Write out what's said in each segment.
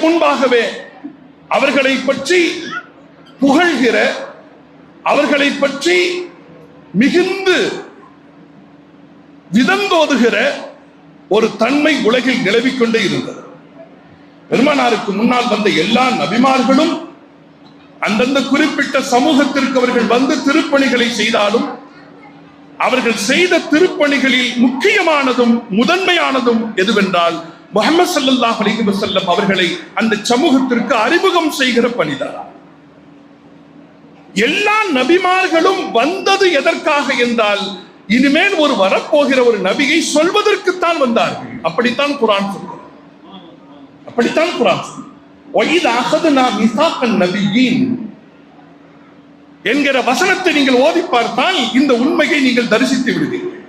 முன்பாகவே அவர்களை பற்றி புகழ்கிற, அவர்களை பற்றி மிகுந்து விதந்தோதுகிற ஒரு தன்மை உலகில் நிலவிக் கொண்டே இருந்தது. பெருமானாருக்கு முன்னால் வந்த எல்லா நபிமார்களும் அந்தந்த குறிப்பிட்ட சமூகத்திற்கு அவர்கள் வந்து திருப்பணிகளை செய்தாலும் அவர்கள் செய்த திருப்பணிகளில் முக்கியமானதும் முதன்மையானதும் எதுவென்றால் முஹம்மது ஸல்லல்லாஹு அலைஹி வஸல்லம் அவர்களை அந்த சமூகத்திற்கு அறிமுகம் செய்கிற பணிதான். எல்லா நபிமார்களும் வந்தது எதற்காக என்றால் இனிமேல் ஒரு வரப்போகிற ஒரு நபியை சொல்வதற்குத்தான் வந்தார்கள். அப்படித்தான் குர்ஆன் சொல்கிறது. அப்படித்தான் குர்ஆன் சொல்கிறது. வஇத் அഖذனா மீசாக்கன் நபியீன் என்கிற வசனத்தை நீங்கள் ஓதி பார்த்தால் இந்த உண்மையை நீங்கள் தரிசித்து விடுவீர்கள்.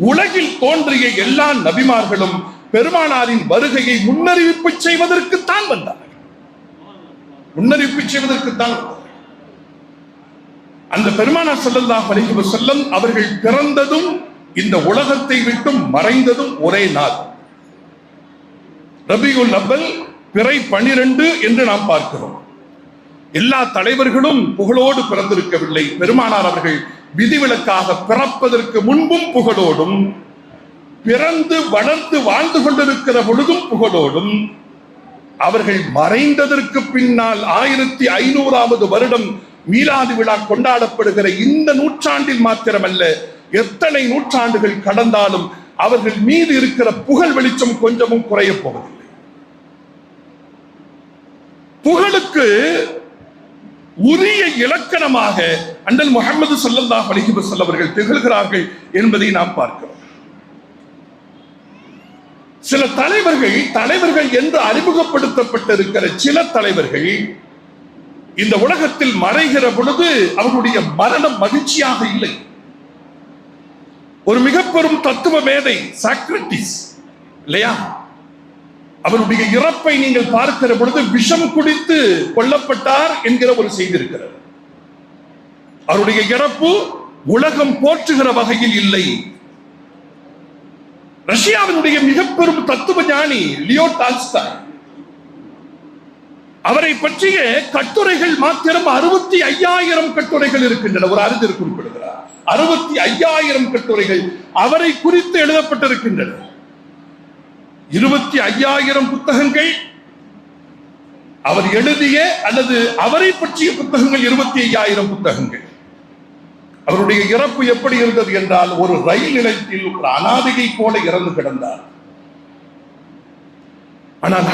உலகில் தோன்றிய எல்லா நபிமார்களும் பெருமானாரின் வருகையை முன்னறிவிப்பு செய்வதற்குத்தான் வந்தார்கள். முன்னறிவிப்பு செய்வதற்குத்தான். அந்த பெருமானார் ஸல்லல்லாஹு அலைஹி வஸல்லம் அவர்கள் பிறந்ததும் இந்த உலகத்தை விட்டும் மறைந்ததும் ஒரே நாள், ரபியுல் அவ்வல் பிறை 12 என்று நாம் பார்க்கிறோம். எல்லா தலைவர்களும் புகழோடு பிறந்திருக்கவில்லை. பெருமானார் அவர்கள் விதிவிலக்காக பிறப்பதற்கு முன்பும் புகழோடும், பிறந்து வளர்ந்து வாழ்ந்து கொண்டிருக்கிற பொழுதும் புகழோடும், அவர்கள் மறைந்ததற்கு பின்னால் 1500வது வருடம் மீலாது விழா கொண்டாடப்படுகிற இந்த நூற்றாண்டில் மாத்திரமல்ல, எத்தனை நூற்றாண்டுகள் கடந்தாலும் அவர்கள் மீது இருக்கிற புகழ் வெளிச்சம் கொஞ்சமும் குறைய போவதில்லை. புகழுக்கு உரிய இலக்கணமாக அண்ணல் முஹம்மது ஸல்லல்லாஹு அலைஹி வஸல்லம் அவர்கள் திகழ்கிறார்கள் என்பதை நாம் பார்க்கிறோம். சில தலைவர்கள் என்று அறிமுகப்படுத்தப்பட்டிருக்கிற சில தலைவர்கள் இந்த உலகத்தில் மறைகிற பொழுது அவர்களுடைய மரணம் மகிழ்ச்சியாக இல்லை. ஒரு மிக பெரும் தத்துவ மேதை சாக்ரட்டிஸ் இல்லையா, அவருடைய இறப்பை நீங்கள் பார்க்கிற பொழுது விஷம் குடித்து கொல்லப்பட்டார் என்கிற ஒரு செய்தி இருக்கிறது. அவருடைய இறப்பு உலகம் போற்றுகிற வகையில் இல்லை. ரஷ்யாவினுடைய மிக பெரும் தத்துவ ஞானி லியோ டால்ஸ்டாய், அவரை பற்றிய கட்டுரைகள் மாத்திரம் 65,000 கட்டுரைகள் இருக்கின்றன. ஒரு அறிஞர் குறிப்பிடுகிறார் 65,000 கட்டுரைகள் அவரை குறித்து எழுதப்பட்டிருக்கின்றன. 25,000 புத்தகங்கள் அவர் எழுதிய அல்லது அவரை பற்றிய புத்தகங்கள் 25,000 புத்தகங்கள். அவருடைய இறப்பு எப்படி இருந்தது என்றால் ஒரு ரயில் நிலையத்தில் ஒரு அனாதையை போல இறந்து கிடந்தார். ஆனால்